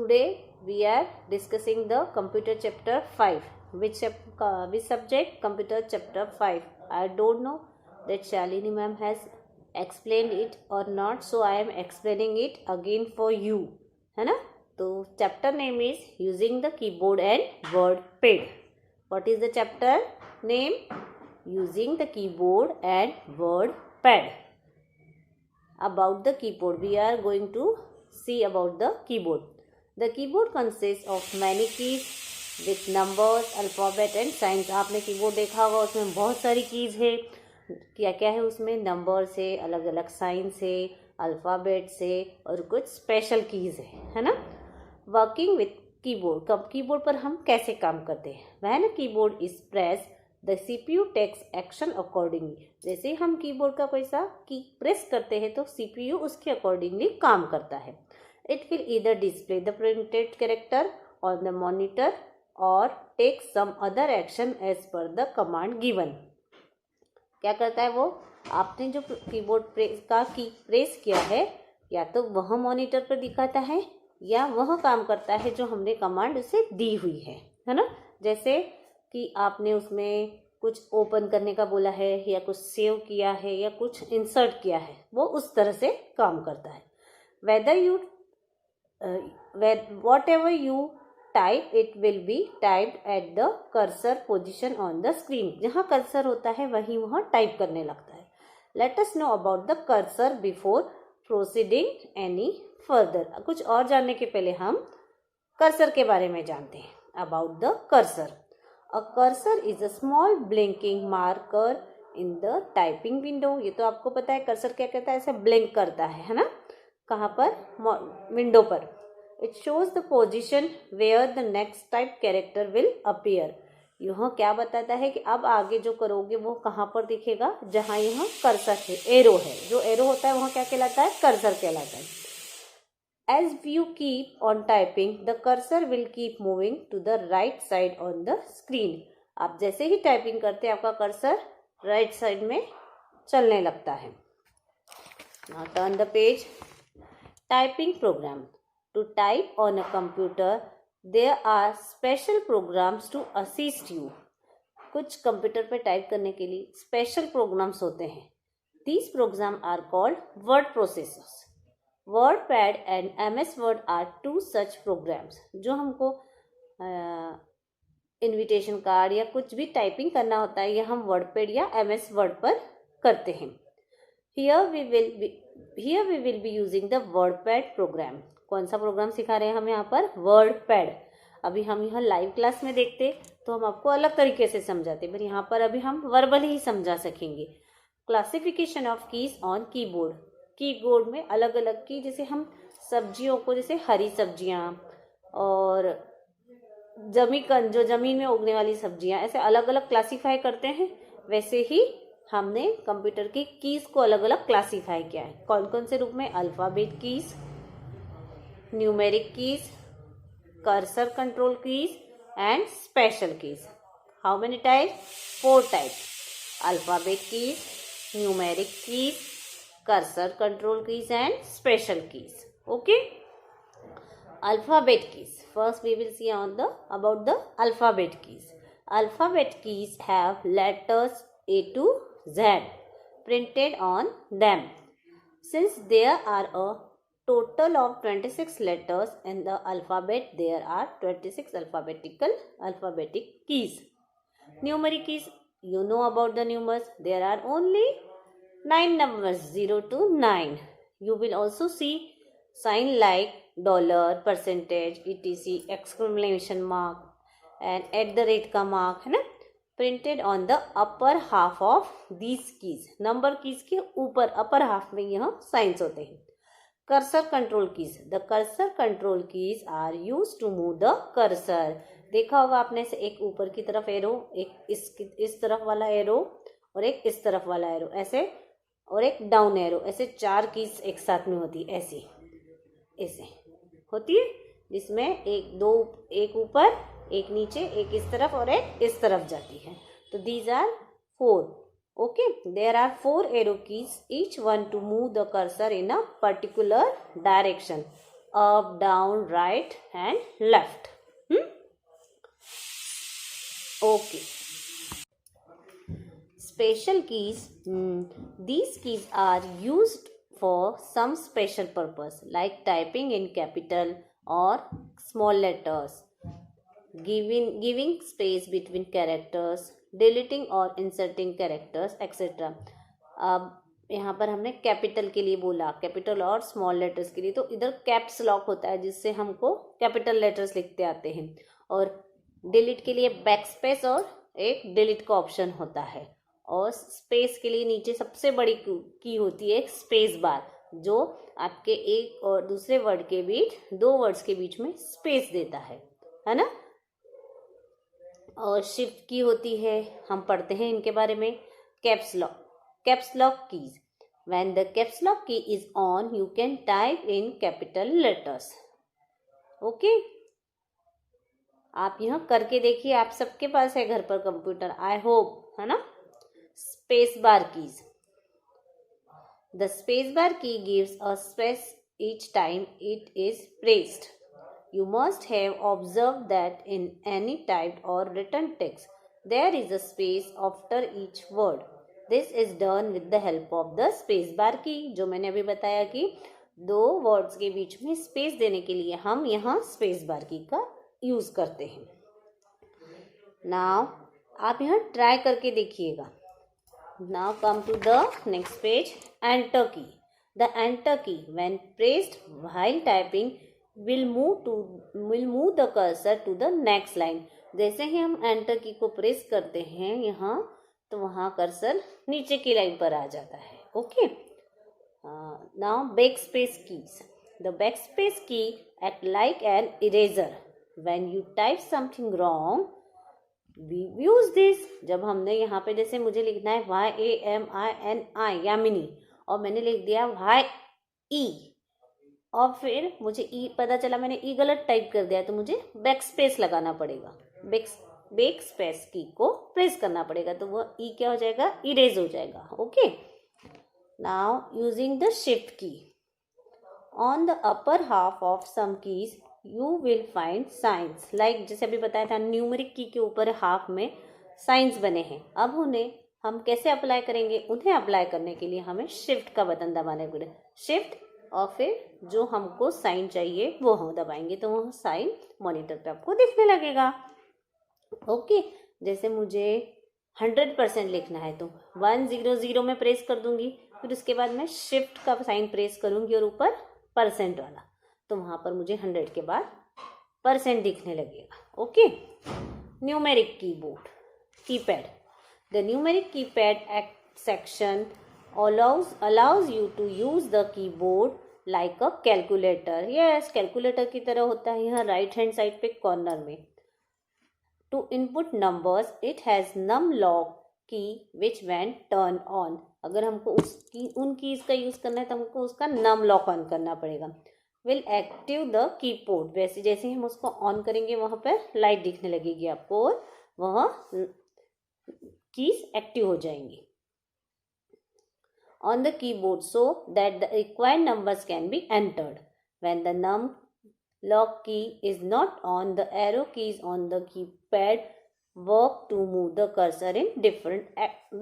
Today we are discussing the computer chapter 5. Which subject? Computer chapter 5. I don't know that Shalini ma'am has explained it or not, so I am explaining it again for you. है ना? तो chapter name is using the keyboard and word pad. What is the chapter name? Using the keyboard and word pad. About the keyboard, we are going to see about the keyboard. The keyboard consists of many keys with numbers, alphabet and signs. आपने keyboard देखा होगा, उसमें बहुत सारी keys है. क्या क्या है उसमें? नंबर्स है, अलग अलग साइंस है, अल्फ़ाबेट्स है और कुछ स्पेशल कीज है ना. Working with keyboard. कब कीबोर्ड पर हम कैसे काम करते हैं? When keyboard is press the CPU takes action accordingly. जैसे हम कीबोर्ड का कोई सा की प्रेस करते हैं तो CPU उसके अकॉर्डिंगली काम करता है. It will either display the printed character on the monitor or take some other action as per the command given. क्या करता है वो? आपने जो कीबोर्ड की प्रेस किया है, या तो वह मॉनिटर पर दिखाता है या वह काम करता है जो हमने कमांड उसे दी हुई है ना. जैसे कि आपने उसमें कुछ ओपन करने का बोला है या कुछ सेव किया है या कुछ इंसर्ट किया है, वो उस तरह से काम करता है. Whether you whatever you type, it will be typed at the cursor position on the screen. जहाँ कर्सर होता है वहीं वह टाइप करने लगता है. Let us know about the cursor before proceeding any further. कुछ और जानने के पहले हम कर्सर के बारे में जानते हैं. About the cursor. A cursor is a small blinking marker in the typing window. ये तो आपको पता है कर्सर क्या कहता है, ऐसे ब्लिंक करता है ना. कहाँ पर? विंडो पर. It shows the position where the next type character will appear. यह क्या बताता है कि अब आगे जो करोगे वो कहाँ पर दिखेगा? जहाँ यह कर्सर है, एरो है. जो एरो होता है वहाँ क्या कहलाता है? कर्सर कहलाता है. As you keep on typing the cursor will keep moving to the right side on the screen. आप जैसे ही टाइपिंग करते हैं आपका कर्सर राइट साइड में चलने लगता है. Now turn the page. Typing program. To type on a computer, there are special programs to assist you. कुछ कंप्यूटर पे टाइप करने के लिए स्पेशल प्रोग्राम्स होते हैं. These programs are called word processors. WordPad and MS Word are two such programs. जो हमको invitation card या कुछ भी टाइपिंग करना होता है, यह हम WordPad या MS Word पर करते हैं. Here we will be using the WordPad program. कौन सा प्रोग्राम सिखा रहे हैं हम यहाँ पर? WordPad. अभी हम यहाँ लाइव क्लास में देखते तो हम आपको अलग तरीके से समझाते, पर यहाँ पर अभी हम वर्बल ही समझा सकेंगे. Classification of keys on keyboard. Keyboard में अलग अलग की, जैसे हम सब्जियों को, जैसे हरी सब्जियाँ और जो जमीन में उगने वाली सब्जियाँ, ऐसे अलग अलग क्लासीफाई करते हैं. वैसे ही हमने कंप्यूटर की कीज को अलग अलग क्लासीफाई किया है. कौन कौन से रूप में? Alphabet keys, numeric keys, cursor control keys and special keys. How many type? 4 type. Alphabet keys, numeric keys, cursor control keys and special keys. Okay. Alphabet keys. First we will see about the alphabet keys. Alphabet keys have letters A to Z printed on them. Since there are a total of 26 letters in the alphabet, there are 26 alphabetic keys. Numeric keys, you know about the numbers. There are only 9 numbers, 0 to 9. You will also see sign like $, percentage, etc, exclamation mark and @ का mark है ना, printed on the upper half of these keys. Number keys के ऊपर upper half में यह signs होते हैं. Cursor control keys. The cursor control keys are use to move the cursor. देखा होगा आपने से एक ऊपर की तरफ एरो, एक इस तरफ वाला एरो और एक इस तरफ वाला एरो, ऐसे, और एक डाउन एरो, ऐसे 4 कीज एक साथ में होती है. ऐसे होती है, जिसमें एक ऊपर, एक नीचे, एक इस तरफ और एक इस तरफ जाती है. तो these are 4. Okay. There are 4 arrow keys, each one to move the cursor in a particular direction. up, down, right and left. Okay. Special keys. These keys are used for some special purpose like typing in capital or small letters, giving space between characters, deleting और inserting characters, etc. अब यहाँ पर हमने capital के लिए बोला, capital और small letters के लिए, तो इधर कैप्स लॉक होता है जिससे हमको कैपिटल लेटर्स लिखते आते हैं, और डिलीट के लिए बैक स्पेस और एक डिलीट का ऑप्शन होता है, और स्पेस के लिए नीचे सबसे बड़ी की होती है स्पेस बार, जो आपके एक और दूसरे वर्ड के बीच, दो वर्ड्स के बीच में स्पेस देता है ना। और शिफ्ट की होती है, हम पढ़ते हैं इनके बारे में। Caps lock keys, when the caps lock key is on you can type in capital letters. Okay, आप यहाँ करके देखिए, आप सबके पास है घर पर कंप्यूटर, आई होप, है ना। Space bar keys, the space bar key gives a space each time it is pressed. You must have observed that in any typed or written text, there is a space after each word. This is done with the help of the space bar key. जो मैंने अभी बताया कि दो words के बीच में space देने के लिए हम यहाँ स्पेस बार की का यूज करते हैं। नाउ आप यहाँ ट्राई करके देखिएगा। Now come to the next page. Enter key. The enter key, when pressed while typing, will move the cursor to the next line. जैसे ही हम enter key को प्रेस करते हैं यहाँ, तो वहाँ कर्सर नीचे की लाइन पर आ जाता है। Okay, now backspace keys. The backspace key act like an eraser. When you type something wrong, we use this. जब हमने यहाँ पे जैसे मुझे लिखना है YAMINI यामिनी, और मैंने लिख दिया YE, और फिर मुझे E पता चला मैंने E गलत टाइप कर दिया, तो मुझे बैक स्पेस लगाना पड़ेगा, बैक स्पेस की को प्रेस करना पड़ेगा, तो वो E क्या हो जाएगा, इरेज हो जाएगा। Okay, now using the shift key, on the upper half of some keys you will find signs, like जैसे अभी बताया था न्यूमेरिक की के ऊपर हाफ में साइंस बने हैं। अब उन्हें हम कैसे अप्लाई करेंगे, उन्हें अप्लाई करने के लिए हमें शिफ्ट का बटन दबाने पड़ेगा, शिफ्ट, और फिर जो हमको साइन चाहिए वो हम दबाएंगे, तो वो साइन मॉनिटर पे आपको दिखने लगेगा। ओके, जैसे मुझे 100% लिखना है तो 100 में प्रेस कर दूंगी, फिर उसके बाद मैं शिफ्ट का साइन प्रेस करूंगी और ऊपर परसेंट वाला, तो वहां पर मुझे 100 के बाद परसेंट दिखने लगेगा। Okay, numeric keyboard keypad, the numeric keypad section allows you to use the keyboard like a calculator. yes, calculator की तरह होता है यहाँ राइट हैंड साइड पे कॉर्नर में। to input numbers it has num lock key which when turn on, अगर हमको उन कीज का यूज करना है तो हमको उसका नम लॉक ऑन करना पड़ेगा। विल एक्टिव द कीबोर्ड, वैसे जैसे हम उसको ऑन करेंगे वहां पर लाइट दिखने लगेगी आपको और वह कीज एक्टिव हो जाएंगी on the keyboard so that the required numbers can be entered. When the num lock key is not on, the arrow keys on the keypad work to move the cursor in different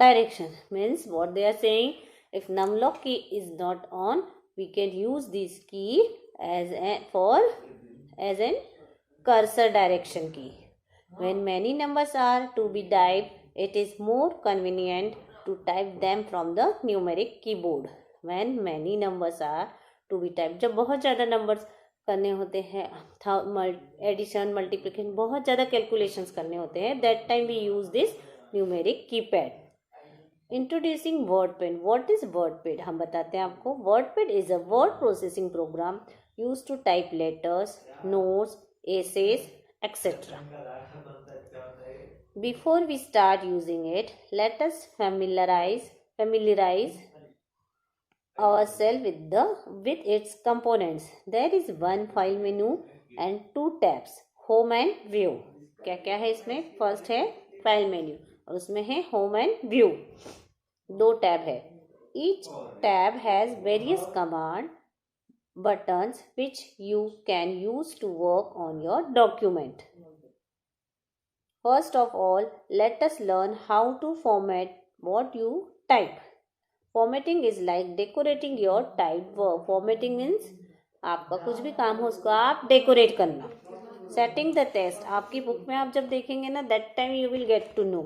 directions. Means what they are saying, if num lock key is not on, we can use this key as an cursor direction key. When many numbers are to be typed, it is more convenient to type them from the numeric keyboard. When many numbers are to be typed, जब बहुत ज़्यादा numbers करने होते हैं, addition, multiplication, बहुत ज़्यादा calculations करने होते हैं, that time we use this numeric keypad. Introducing WordPad, what is WordPad हम बताते हैं आपको। WordPad is a word processing program use to type letters, notes, essays, etcetera. Before we start using it, let us familiarize ourselves with its components. There is one file menu and two tabs, home and view. क्या क्या है इसमें? First है file menu और उसमें है home and view, दो tab है। Each tab has various command buttons which you can use to work on your document. First of all, let us learn how to format what you type. Formatting is like decorating your typed work. Formatting means आपका कुछ भी काम हो उसको आप decorate करना. Setting the text, आपकी book में आप जब देखेंगे ना, that time you will get to know.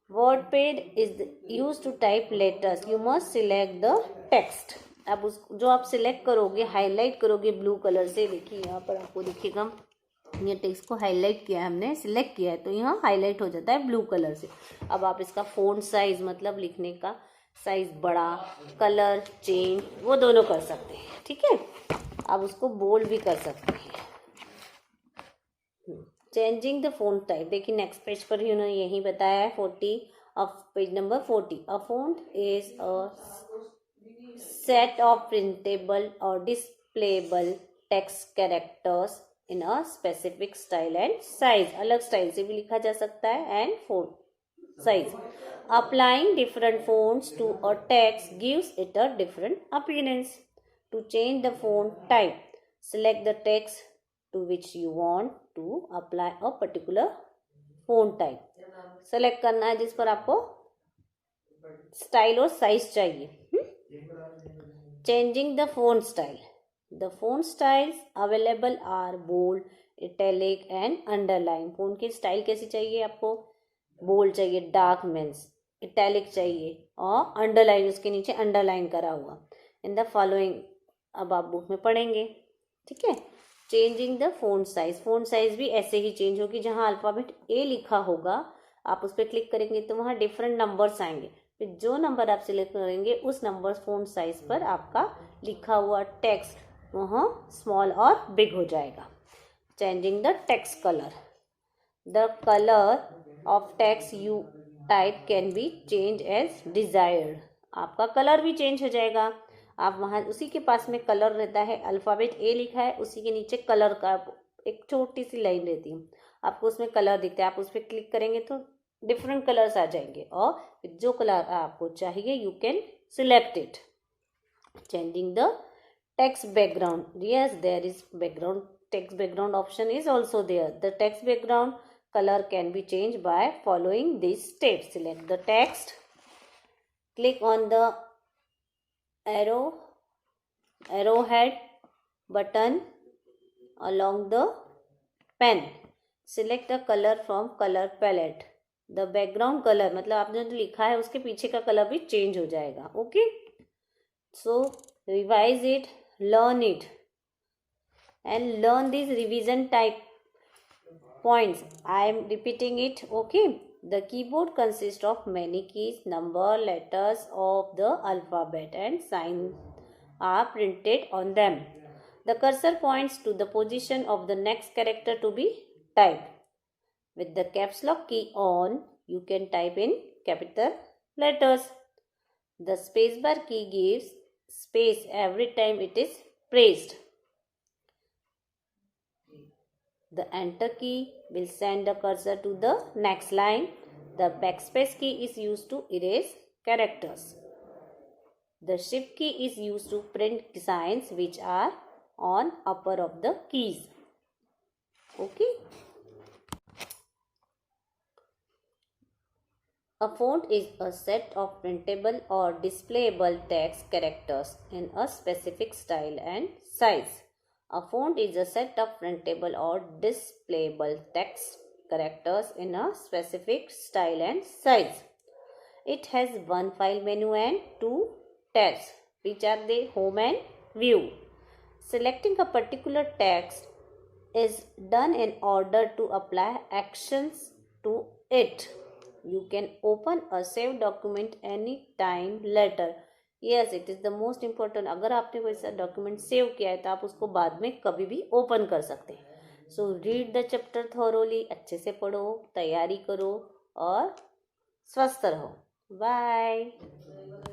WordPad is used to type letters. You must select the text. अब उस जो आप सिलेक्ट करोगे, हाईलाइट करोगे ब्लू कलर से, देखिए यहाँ पर आपको दिखेगा ये टेक्स्ट को हाईलाइट किया है हमने, सिलेक्ट किया है तो यहाँ हाईलाइट हो जाता है ब्लू कलर से. अब आप इसका फ़ॉन्ट साइज मतलब लिखने का साइज बड़ा, कलर चेंज वो दोनों कर सकते हैं. ठीक है, आप उसको बोल्ड भी कर सकते हैं. चेंजिंग द फ़ॉन्ट टाइप, देखिए नेक्स्ट पेज पर ही उन्होंने यही बताया है. 40 of page number 40. A font is a set of printable और displayable text characters in a specific style and size. अलग स्टाइल से भी लिखा जा सकता है and font size. Applying different fonts to a text gives it a different appearance. To change the font type, select the text to which you want to apply a particular font type. Select करना है जिस पर आपको style और size चाहिए. Changing the font style. The font styles available are bold, italic and underline. font की style कैसी चाहिए आपको? बोल्ड चाहिए, डार्क मीन्स, इटैलिक चाहिए और अंडरलाइन उसके नीचे अंडरलाइन करा हुआ. इन द फॉलोइंग अब आप बुक में पढ़ेंगे. ठीक है. Changing the font size. Font size भी ऐसे ही चेंज होगी. जहाँ अल्फ़ाबेट ए लिखा होगा आप उस पर क्लिक करेंगे तो वहाँ डिफरेंट नंबर्स आएंगे. फिर जो नंबर आप सिलेक्ट करेंगे उस नंबर फ़ॉन्ट साइज पर आपका लिखा हुआ टेक्स्ट वहाँ स्मॉल और बिग हो जाएगा. Changing the text colour. The colour of text you type can be changed as desired. आपका कलर भी चेंज हो जाएगा. आप वहाँ उसी के पास में कलर रहता है, अल्फ़ाबेट ए लिखा है उसी के नीचे कलर का एक छोटी सी लाइन रहती है, आपको उसमें कलर दिखता है. आप उस पर क्लिक करेंगे तो डिफरेंट कलर्स आ जाएंगे और जो कलर आपको चाहिए you can select it. Changing the text background. Yes, there is background. Text background option is also there. The text background color can be changed by following these steps. Select the text, click on the arrowhead button along the pen. Select a color from color palette. The background color मतलब आपने जो लिखा है उसके पीछे का colour भी change हो जाएगा. Okay, so revise it, learn it and learn these revision type points. I am repeating it. Okay, the keyboard consists of many keys, number, letters of the alphabet and signs are printed on them. The cursor points to the position of the next character to be typed. With the caps lock key on, you can type in capital letters. The spacebar key gives space every time it is pressed. The enter key will send the cursor to the next line. The backspace key is used to erase characters. The shift key is used to print designs which are on upper of the keys. Okay. A font is a set of printable or displayable text characters in a specific style and size. A font is a set of printable or displayable text characters in a specific style and size. It has one file menu and two tabs, which are the home and view. Selecting a particular text is done in order to apply actions to it. You can open a saved document anytime later. Yes, it is the most important. अगर आपने कोई सा document save किया है तो आप उसको बाद में कभी भी ओपन कर सकते हैं. So read the chapter thoroughly. अच्छे से पढ़ो, तैयारी करो और स्वस्थ रहो. बाय.